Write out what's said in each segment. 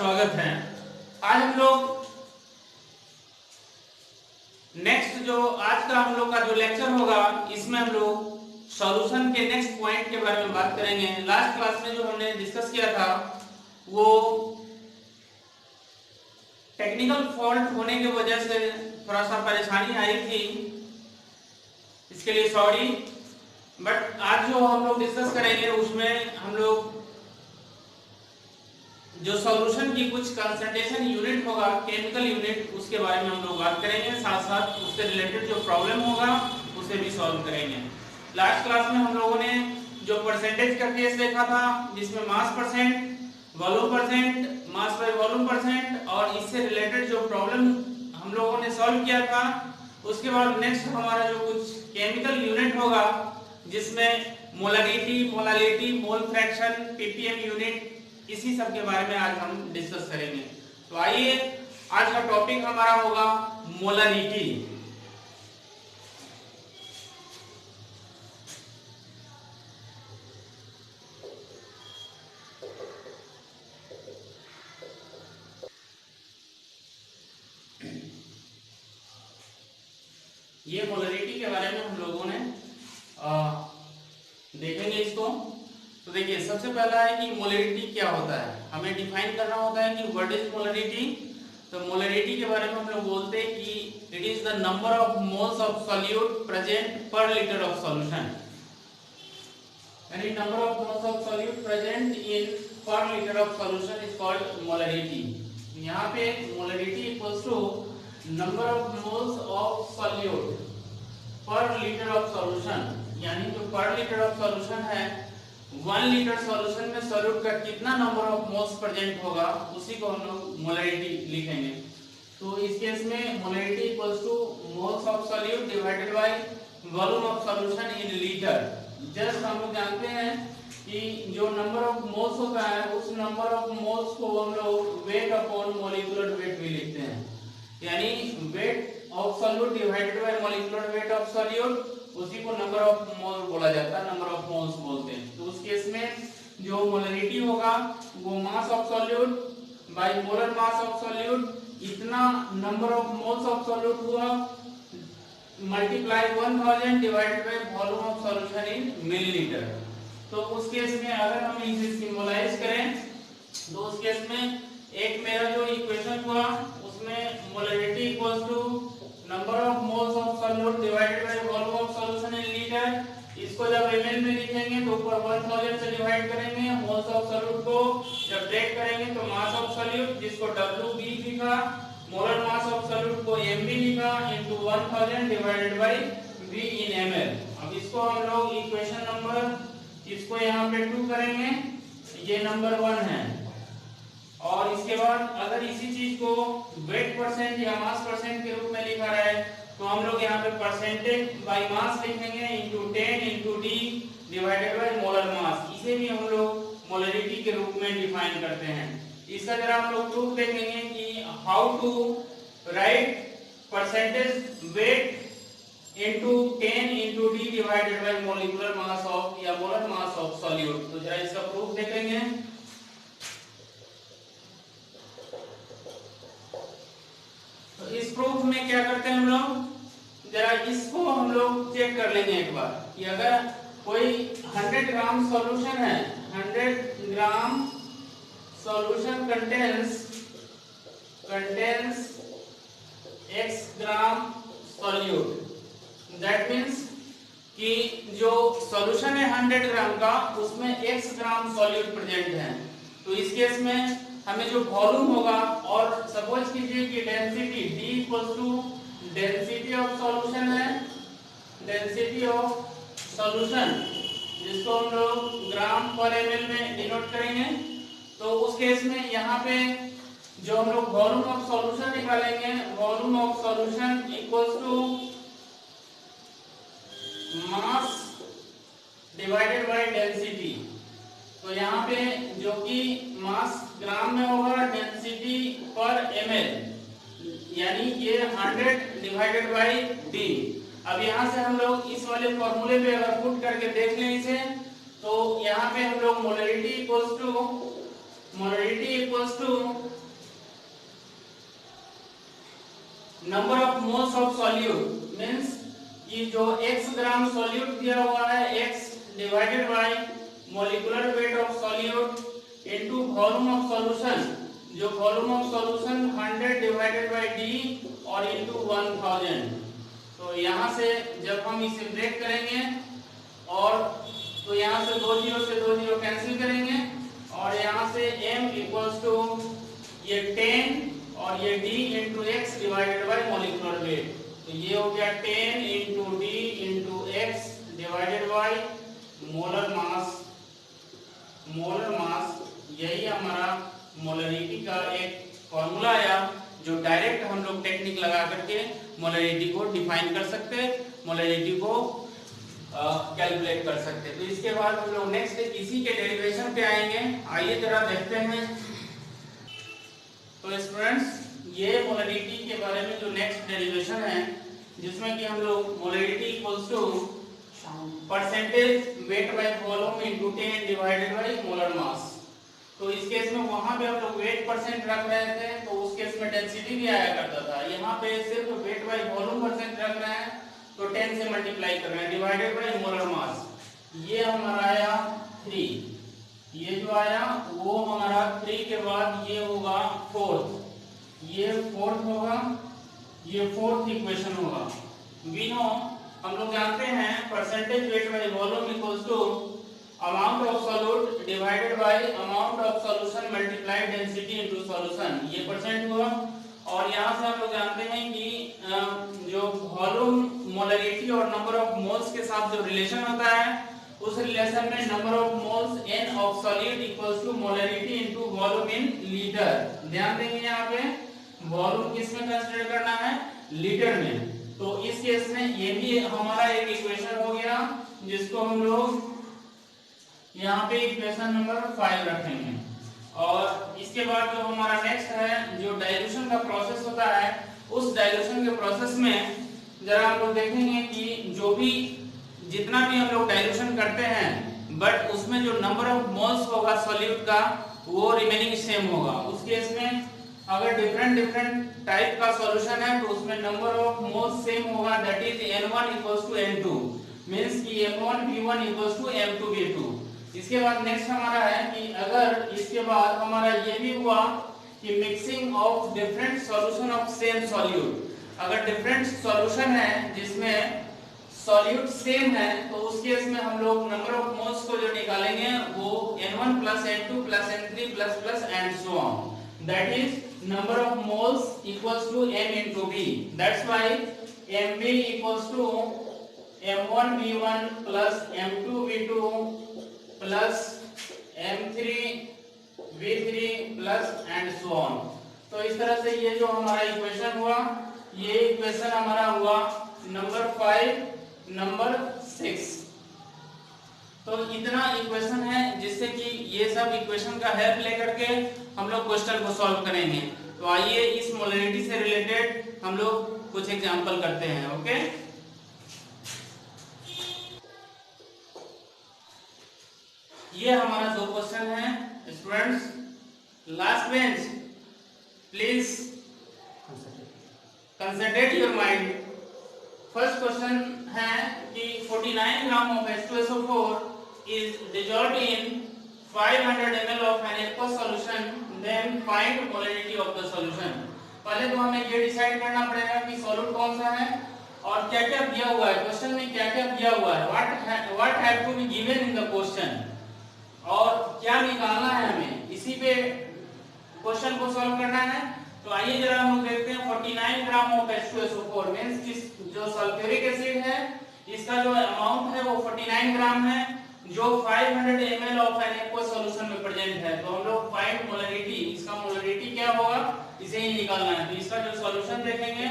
स्वागत है। आज हम लोग आज का हम लोग का जो लेक्चर होगा इसमें हम लोग सॉल्यूशन के नेक्स्ट पॉइंट के बारे में बात करेंगे। लास्ट क्लास में जो हमने डिस्कस किया था वो टेक्निकल फॉल्ट होने की वजह से थोड़ा सा परेशानी आई थी, इसके लिए सॉरी। बट आज जो हम लोग डिस्कस करेंगे उसमें हम लोग जो सॉल्यूशन की कुछ कंसंट्रेशन यूनिट होगा, केमिकल यूनिट, उसके बारे में हम लोग बात करेंगे। साथ साथ उससे रिलेटेड जो प्रॉब्लम होगा उसे भी सॉल्व करेंगे। लास्ट क्लास में हम लोगों ने जो परसेंटेज का केस देखा था जिसमें मास percent, volume percent, mass by volume percent और इससे रिलेटेड जो प्रॉब्लम हम लोगों ने सॉल्व किया था। उसके बाद नेक्स्ट हमारा जो कुछ केमिकल यूनिट होगा जिसमें molarity, molality, mole fraction, ppm unit, इसी सब के बारे में आज हम डिस्कस करेंगे। तो आइए, आज का टॉपिक हमारा होगा मोलालिटी। ये मोलालिटी के बारे में हम लोगों ने देखेंगे इसको। तो देखिए, सबसे पहला है कि मोलरिटी क्या होता है। हमें डिफाइन करना होता है कि व्हाट इज मोलरिटी। तो मोलरिटी के बारे में हम लोग बोलते हैं कि it is the number of moles of solute present per litre of solution. यानी number of moles of solute present in per litre of solution is called molarity. यहाँ पे molarity equals to number of moles of solute per litre of solution. यानी जो पर litre of solution है 1 litre solution में solute का कितना number of moles present होगा उसी को हम लोग मोलरिटी लिखेंगे। तो इस केस में molarity equals two moles of solute divided by volume of solution in litre. Just हम लोग जानते हैं कि जो नंबर ऑफ मोल्स होता है उस नंबर ऑफ मोल्स को हम लोग वेट अपॉन मॉलिक्यूलर वेट भी लिखते हैं। यानी wait of solute divided by molecular weight of solute, उसी को नंबर ऑफ मोल बोला जाता है, नंबर ऑफ मोल्स बोलते हैं। तो उस केस में जो मोलरिटी होगा वो mass of solute by molar mass of solute, इतना number of moles of solute हुआ multiply 1000 divided by volume of solution in millilitre. तो उस केस में अगर हम इसे सिंबलाइज करें तो उस केस में एक मेरा जो इक्वेशन हुआ उसमें molarity equals to number of moles of solute divided by volume of solution in litre. इसको जब ml में लिखेंगे तो ऊपर 1000 से डिवाइड करेंगे, मोल्स ऑफ सॉल्यूट को जब ब्रेक करेंगे तो मास ऑफ सॉल्यूट जिसको WB लिखा, मोलर मास ऑफ सॉल्यूट को MB लिखा into 1000 divided by V in ml। अब इसको हम लोग इक्वेशन नंबर इसको यहाँ पे 2 करेंगे, ये नंबर 1 है। और इसके बाद अगर इसी चीज को वेट परसेंट या मास परसेंट के रूप में लिखा रहा है तो हम लोग यहाँ पे परसेंटेज बाय मास लिखेंगे into 10 into D divided by molar मास। इसे भी हम लोग मोलरिटी के रूप में डिफाइन करते हैं। इसका जरा हम लोग प्रूफ देखेंगे कि how to write percentage weight into 10 into D divided by molecular mass of या मोलर मास ऑफ सॉल्यूट। तो जरा इसका प्रूफ देखेंगे। तो इस प्रूफ में क्या करते हैं हम लोग, जरा इसको हम लोग चेक कर लेंगे एक बार कि अगर कोई 100 ग्राम सॉल्यूशन है, 100 gram solution contains x gram solute, that means कि जो सॉल्यूशन है 100 ग्राम का उसमें x ग्राम सॉल्यूट प्रेजेंट है। तो इस केस में हमें जो वॉल्यूम होगा, और सपोज कीजिए कि density D equals to density of solution है, डेंसिटी ऑफ सॉल्यूशन जिसको हम लोग ग्राम पर ml में डिनोट करेंगे। तो उस केस में यहाँ पे जो हम लोग वॉल्यूम ऑफ सॉल्यूशन निकालेंगे, volume of solution equals to mass divided by density. तो यहाँ पे जो कि मास ग्राम में होगा, डेंसिटी पर ml, यानी ये 100 डिवाइडेड बाय D। अब यहाँ से हम लोग इस वाले फॉर्मूले पे अगर पुट करके देख लें इसे, तो यहाँ पे हम लोग molarity equals to molarity equals to number of moles of solute, means कि जो x ग्राम सॉल्यूट दिया हुआ है x divided by molecular weight of solute into volume of solution, जो volume of solution 100 divided by d और into 1000। तो यहाँ से जब हम इसे ब्रेक करेंगे और तो यहाँ से 2 जीरो से 2 जीरो कैंसिल करेंगे और यहाँ से m इक्वल्स टू ये 10 और ये d into x divided by molecular weight. तो ये हो गया 10 into D into x divided by molar mass. Molar mass यही हमारा मोलरिटी का एक फॉर्मूला आया, जो डायरेक्ट हम लोग टेक्निक लगा करके मोलरिटी को डिफाइन कर सकते हैं, मोलरिटी को कैलकुलेट कर सकते हैं। तो इसके बाद हम लोग नेक्स्ट इसी के डेरिवेशन पे आएंगे। आइए जरा देखते हैं। तो स्टूडेंट्स, ये मोलरिटी के बारे में जो नेक्स्ट डेरिवेशन है, जिसमें कि हम लोग molarity equals to percentage weight by volume into 10 divided by molar mass. तो इस केस में वहां पे हम लोग वेट परसेंट रख रहे थे, तो उस केस में डेंसिटी भी आया करता था। यहाँ पे सिर्फ वेट बाय वॉल्यूम परसेंट रख रहे हैं, तो 10 से मल्टीप्लाई कर रहे हैं डिवाइडेड बाय मोलर मास। ये हमारा आया 3, ये जो आया वो हमारा 3 के बाद ये होगा 4th, ये 4th होगा, ये 4th इक्वेशन होगा। वी नो, हम लोग जानते हैं percentage weight by volume equals to amount of solute divided by amount of solution multiplied density into solution, ये परसेंट हुआ। और यहाँ से हम लोग जानते हैं कि जो वॉल्यूम मोलरिटी और नंबर ऑफ मोल्स के साथ जो रिलेशन होता है, उस रिलेशन में number of moles n of solid equals to molarity into volume in litre. ध्यान देंगे यहाँ पे वॉल्यूम किस में कंसीडर करना है, लीटर में। तो इस केस में ये भी हमारा एक इक्वेशन हो गया, जिसको हम लोग यहाँ पे इक्वेशन नंबर 5 रखेंगे। और इसके बाद जो हमारा नेक्स्ट है, जो डाइल्यूशन का प्रोसेस होता है, उस डाइल्यूशन के प्रोसेस में जरा हम लोग देखेंगे कि जो भी जितना भी हम लोग डाइल्यूशन करते हैं, बट उसमें जो नंबर ऑफ मोल्स होगा सॉल्यूट का, वो रिमेनिंग सेम होगा। उस केस में अगर डिफरेंट टाइप का सॉल्यूशन है, तो उसमें नंबर ऑफ मोल्स सेम होगा, that is n1 equals to n2, means कि m1v1 इक्वल्स टू m2v2। इसके बाद नेक्स्ट हमारा है कि अगर इसके बाद हमारा ये भी हुआ कि mixing of different solution of same solute, अगर डिफरेंट सॉल्यूशन है जिसमें सॉल्यूट सेम है, तो उस केस में हम लोग नंबर ऑफ मोल्स को जो निकालेंगे वो n1 plus n2 plus n3 plus plus and so on, that is number of moles equals to m into v, that's why mv equals to m1v1 plus m2v2 plus m3v3 plus and so on। तो इस तरह से ये जो हमारा equation हुआ, ये equation हमारा हुआ नंबर 5, नंबर 6। तो इतना इक्वेशन है जिससे कि ये सब इक्वेशन का हेल्प लेकर के हम लोग क्वेश्चन को सॉल्व करेंगे। तो आइए इस मोलरिटी से रिलेटेड हम लोग कुछ एग्जांपल करते हैं। ओके, ये हमारा जो क्वेश्चन है students, last bench please concentrate your mind. First question है कि 49 gram of H2SO4 is dissolved in 500 ml of an aqueous solution, then find molarity of the solution। पहले तो हमें ये डिसाइड करना पड़ेगा कि सॉल्यूट कौन सा है और क्या क्या दिया हुआ है, क्वेश्चन में क्या क्या दिया हुआ है, what have to be given in the question, और क्या निकालना है हमें, इसी पे क्वेश्चन को सॉल्व करना है। तो आइए जरा हम लोग देखते हैं 49 ग्राम ऑफ H2SO4 मींस कि जो सल्फ्यूरिक एसिड है, इसका जो अमाउंट है वो 49 ग्राम है, जो 500 ml of an aqueous solution में प्रेजेंट है। तो हम लोग फाइंड मोलरिटी, इसका मोलरिटी क्या होगा, इसे ही निकालना है। तो इसका जो सॉल्यूशन देखेंगे,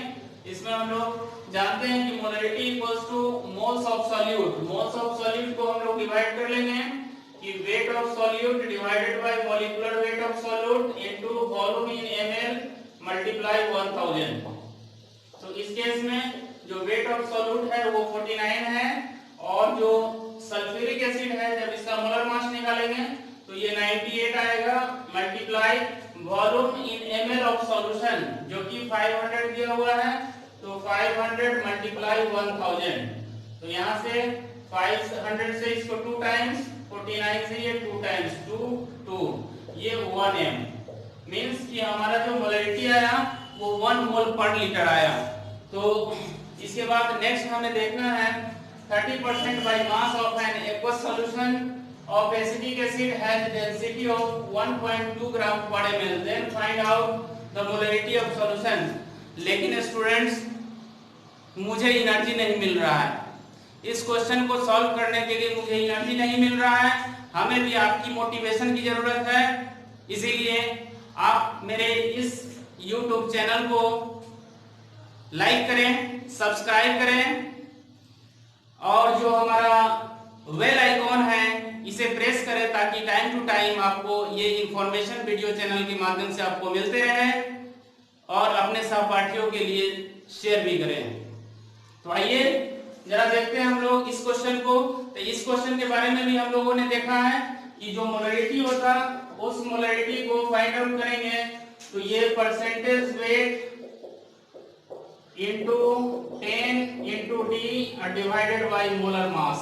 इसमें हम लोग जानते हैं कि molarity equals two moles of solute. Moles of solute को हम लोग डिवाइड कर लेंगे कि wait of solute divided by molecular weight of solute into volume in ml multiply 1000। तो इस केस में जो वेट ऑफ सॉल्यूट है वो 49 है, और जो सल्फ्यूरिक एसिड है, जब इसका मोलर मास निकालेंगे तो तो ये 98 आएगा multiply volume in ml of solution जो कि 500 दिया हुआ है, तो 500 मल्टीप्लाई 1000, तो यहाँ से 500 से इसको 2 टाइम्स, 49 से ये 2 टाइम्स 2 ये 1m मींस कि हमारा जो मोलरिटी आया वो 1 मोल पर लीटर आया। तो इसके बाद नेक्स्ट हमें देखना है 30% by mass of an aqueous solution of acetic acid has density of 1.2 gram per ml, then find out the molarity of solution। लेकिन स्टूडेंट्स मुझे एनर्जी नहीं मिल रहा है, इस क्वेश्चन को सॉल्व करने के लिए मुझे एनर्जी नहीं मिल रहा है, हमें भी आपकी मोटिवेशन की जरूरत है। इसीलिए आप मेरे इस YouTube चैनल को लाइक करें, सब्सक्राइब करें और जो हमारा बेल आइकॉन है इसे प्रेस करें ताकि टाइम टू टाइम आपको ये इंफॉर्मेशन वीडियो चैनल के माध्यम से आपको मिलते रहे और अपने सहपाठियों के लिए शेयर भी करें। तो आइए जरा देखते हैं हम लोग इस क्वेश्चन को। तो इस क्वेश्चन के बारे में भी हम लोगों ने देखा है कि जो मोलरिटी होता उस मोलरिटी को फाइंड आउट करेंगे, तो ये percentage weight into 10 into D divided by molar mass.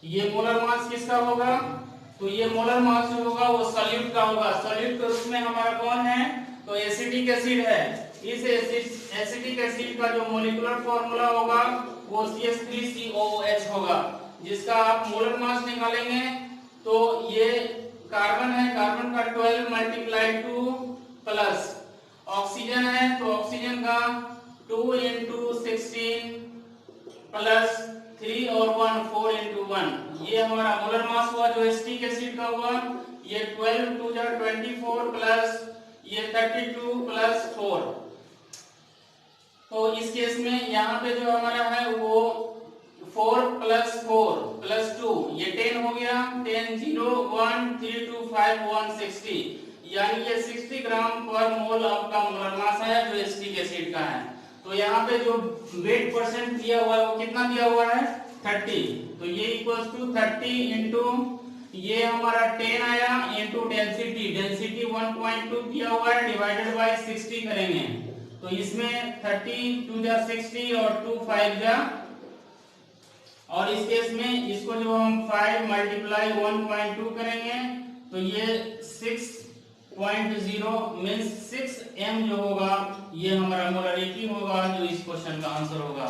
ये मोलर मास किसका होगा, तो ये मोलर मास जो होगा वो सॉल्यूट का होगा। सॉल्यूट के रूप में हमारा कौन है, तो एसिटिक एसिड है। इस एसिटिक एसिड का जो मॉलिक्यूलर फार्मूला होगा वो CH3COOH होगा, जिसका आप मोलर मास निकालेंगे तो ये कार्बन है, कार्बन का 12 मल्टीप्लाई 2 प्लस ऑक्सीजन है, तो ऑक्सीजन का 2 इंटू 16 प्लस 3 और 1 4 इंटू 1, ये हमारा मोलर मास हुआ जो एसिटिक एसिड का हुआ। ये 12 2 जा 24 प्लस ये 32 प्लस 4। तो इस केस में यहाँ पे जो हमारा है वो 4 प्लस 4 प्लस 2 ये 10 हो गया, 10 0 1 3 2 5 1 60, यानी ये 60 ग्राम पर मोल आपका मोलर मास है जो एसिटिक एसिड का है। तो यहाँ पे जो वेट परसेंट दिया हुआ है वो कितना दिया हुआ है 30, तो ये इक्वल्स टू 30 इंटू ये हमारा 10 आया इंटू डेंसिटी, डेंसिटी 1.2 दिया हुआ है डिवाइडेड बाय 60 करेंगे, तो इसमें 30 2 जा 60 और 2 5 जा, और इस केस में इसको जो हम 5 मल्टीप्लाई 1.2 करेंगे तो ये 6.0 मींस 6m जो होगा ये हमारा मोलरिटी होगा जो इस क्वेश्चन का आंसर होगा।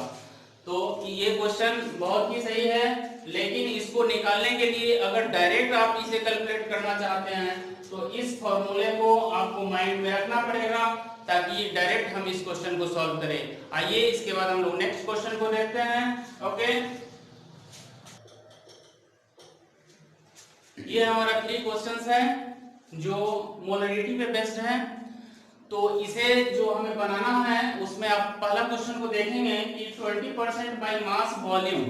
तो ये क्वेश्चन बहुत ही सही है, लेकिन इसको निकालने के लिए अगर डायरेक्ट आप इसे कैलकुलेट करना चाहते हैं तो इस फॉर्मूले को आपको माइंड में रखना पड़ेगा ताकि डायरेक्ट हम इस क्वेश्चन को सॉल्व करें। आइए इसके बाद हम लोग नेक्स्ट क्वेश्चन को देखते हैं। ओके, ये हमारा 3 क्वेश्चंस है जो मोलरिटी पे बेस्ड है। तो इसे जो हमें बनाना है उसमें आप पहला क्वेश्चन को देखेंगे कि 20% by mass volume,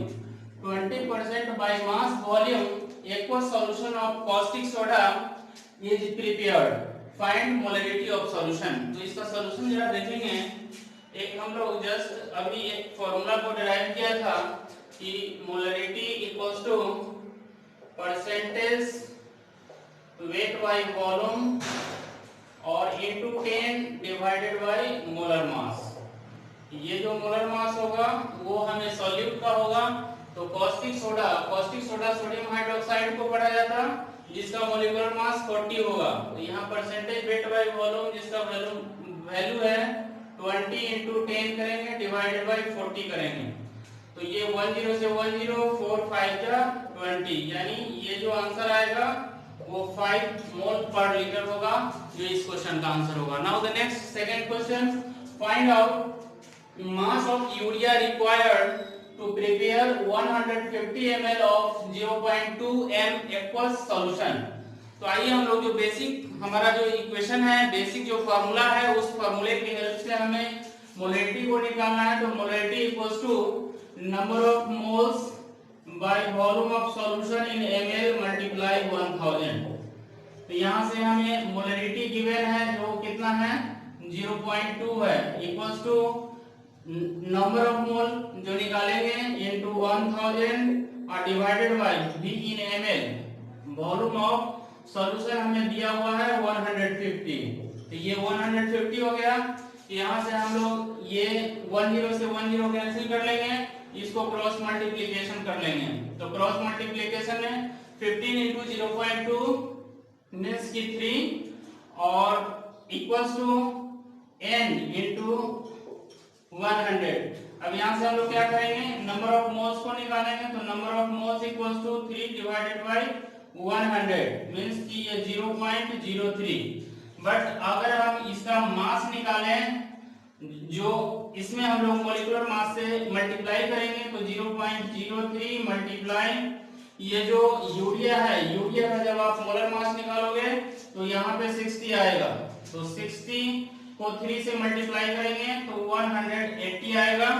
20% by mass volume aqueous solution of caustic soda is prepared, find molarity of solution. तो इसका सॉल्यूशन जरा देखेंगे। एक हम लोग जस्ट अभी एक फॉर्मूला को डिराइव किया था कि molarity equals to percentage weight by volume और into 10 divided by molar mass. ये जो मोलर मास होगा वो हमें सॉल्यूट का होगा, तो कास्टिक सोडा सोडियम हाइड्रोक्साइड को पढ़ा जाता जिसका मॉलिक्यूलर मास 40 होगा। तो यहाँ परसेंटेज वेट बाय वॉल्यूम जिसका वैल्यू है 20 इंटू 10 करेंगे डिवाइडेड बाय 40 करेंगे, तो ये 10 से 10 4 5 जा 20, यानी ये जो आंसर आएगा वो 5 मोल पर लीटर होगा जो इस क्वेश्चन का आंसर होगा। Now the next second question, find out mass of urea required to prepare 150 ml of 0.2 m aqueous solution. तो आइए हम लोग जो बेसिक हमारा जो इक्वेशन है, बेसिक जो फार्मूला है उस फार्मूले की हेल्प से हमें मोलरिटी को निकालना है। तो molarity equals to number of moles by volume of solution in ml multiply 1000। तो यहाँ से हमें मोलरिटी गिवन है जो कितना है 0.2 है, equals to number of mole जो निकालेंगे इनटू 1000 और divided by v in ml, volume of solution हमें दिया हुआ है 150, तो ये 150 हो गया। यहाँ से हम लोग ये 10 से 10 कैंसिल कर लेंगे, इसको क्रॉस मल्टीप्लिकेशन कर लेंगे। तो क्रॉस मल्टीप्लिकेशन में 15 इंटू 0.2 मीन्स की 3 और इक्वल्स टू n इंटू 100। अब यहाँ से हम लोग क्या करेंगे, नंबर ऑफ मोल्स को निकालेंगे। तो number of moles equals to 3 divided by 100 means कि ये 0.03। बट अगर हम इसका मास निकालें, जो इसमें हम लोग मॉलिक्यूलर मास से मल्टीप्लाई करेंगे, तो 0.03 मल्टीप्लाई ये जो यूरिया है, यूरिया का जब आप मोलर मास निकालोगे तो यहाँ पे 60 आएगा। तो 60 को 3 से मल्टीप्लाई करेंगे तो 180 आएगा।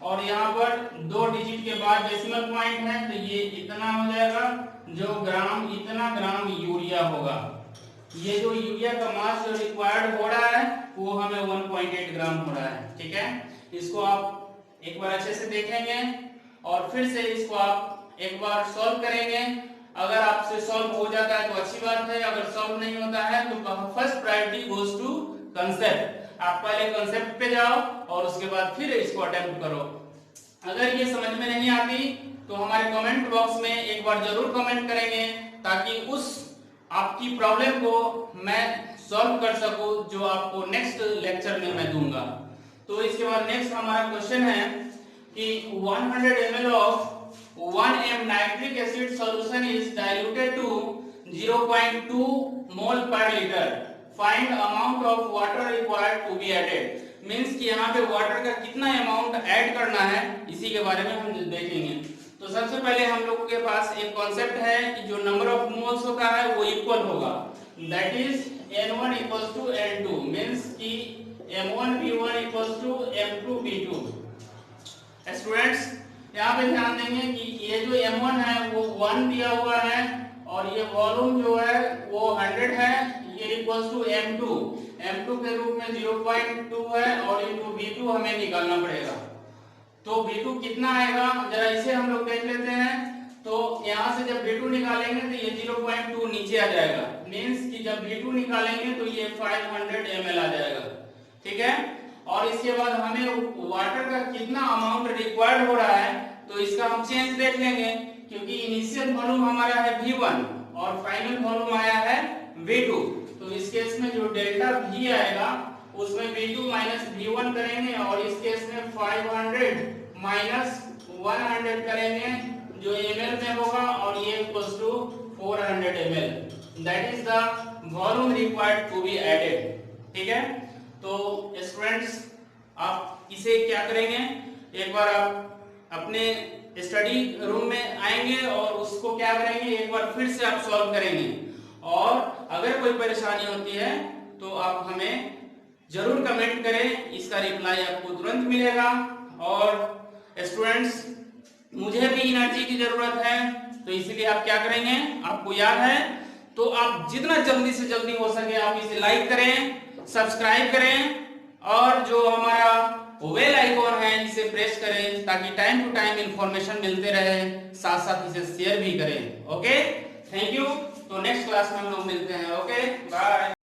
और यहाँ पर 2 डिजिट के बाद डेसिमल पॉइंट है, तो ये इतना हो जाएगा, जो ग्राम, इतना ग्राम यूरिया होगा। ये जो यूरिया का मास जो रिक्वायर्ड हो रहा है वो हमें 1.8 ग्राम हो रहा है। ठीक है, इसको आप एक बार अच्छे से देखेंगे और फिर से इसको आप एक बार सॉल्व करेंगे। अगर आपसे सॉल्व हो जाता है तो अच्छी बात है, अगर सॉल्व नहीं होता है तो first priority goes to concept. आप पहले कंसेप्ट पे जाओ और उसके बाद फिर इसको अटेम्प्ट करो। अगर ये समझ में नहीं आती तो हमारे कमेंट बॉक्स में एक बार जरूर कमेंट करेंगे, ताकि उस आपकी प्रॉब्लम को मैं सॉल्व कर सकूं जो आपको नेक्स्ट लेक्चर में मैं दूंगा। तो इसके बाद नेक्स्ट हमारा क्वेश्चन है कि 100 ml of 1 m nitric acid solution is diluted to 0.2 mole per litre. Find amount of water required to be added. Means कि यहाँ पे वाटर का कितना अमाउंट ऐड करना है, इसी के बारे में हम देखेंगे। तो सबसे पहले हम लोगों के पास एक कॉन्सेप्ट है कि जो नंबर ऑफ मोल्स होता है वो इक्वल होगा, that is n1 equals to n2 means कि m1v1 equals to m2v2। Students यहाँ पे ध्यान देंगे कि ये जो m1 है वो 1 दिया हुआ है और ये वॉल्यूम जो है वो 100 है, ये इक्वल्स टू m2 के रूप में 0.2 है और इनटू v2 हमें निकालना पड़ेगा। तो v2 कितना आएगा जरा इसे हम लोग देख लेते हैं। तो यहाँ से जब v2 निकालेंगे तो ये 0.2 नीचे आ जाएगा, मींस कि जब v2 निकालेंगे तो ये 500 ml आ जाएगा। ठीक है, और इसके बाद हमें वाटर का कितना अमाउंट रिक्वायर्ड हो रहा है तो इसका हम चेंज देख लेंगे, क्योंकि इनिशियल वॉल्यूम हमारा है v1 और फाइनल वॉल्यूम आया है v2। तो इस केस में जो डेल्टा v आएगा उसमें v2 माइनस v1 करेंगे और इस केस में 500 माइनस 100 करेंगे जो ml में होगा और ये equals to 400 ml। That is the volume required to be added. ठीक है, तो स्टूडेंट्स आप इसे क्या करेंगे, एक बार आप अपने स्टडी रूम में आएंगे और उसको क्या करेंगे, एक बार फिर से आप सॉल्व करेंगे। और अगर कोई परेशानी होती है तो आप हमें जरूर कमेंट करें, इसका रिप्लाई आपको तुरंत मिलेगा। और स्टूडेंट्स मुझे भी एनर्जी की जरूरत है, तो इसीलिए आप क्या करेंगे, आपको याद है तो आप जितना जल्दी से जल्दी हो सके आप इसे लाइक करें, सब्सक्राइब करें और जो हमारा बेल आइकॉन है इसे प्रेस करें, ताकि टाइम टू टाइम इंफॉर्मेशन मिलते रहे, साथ साथ इसे शेयर भी करें। Okay, thank you. तो नेक्स्ट क्लास में हम लोग मिलते हैं। Okay, bye.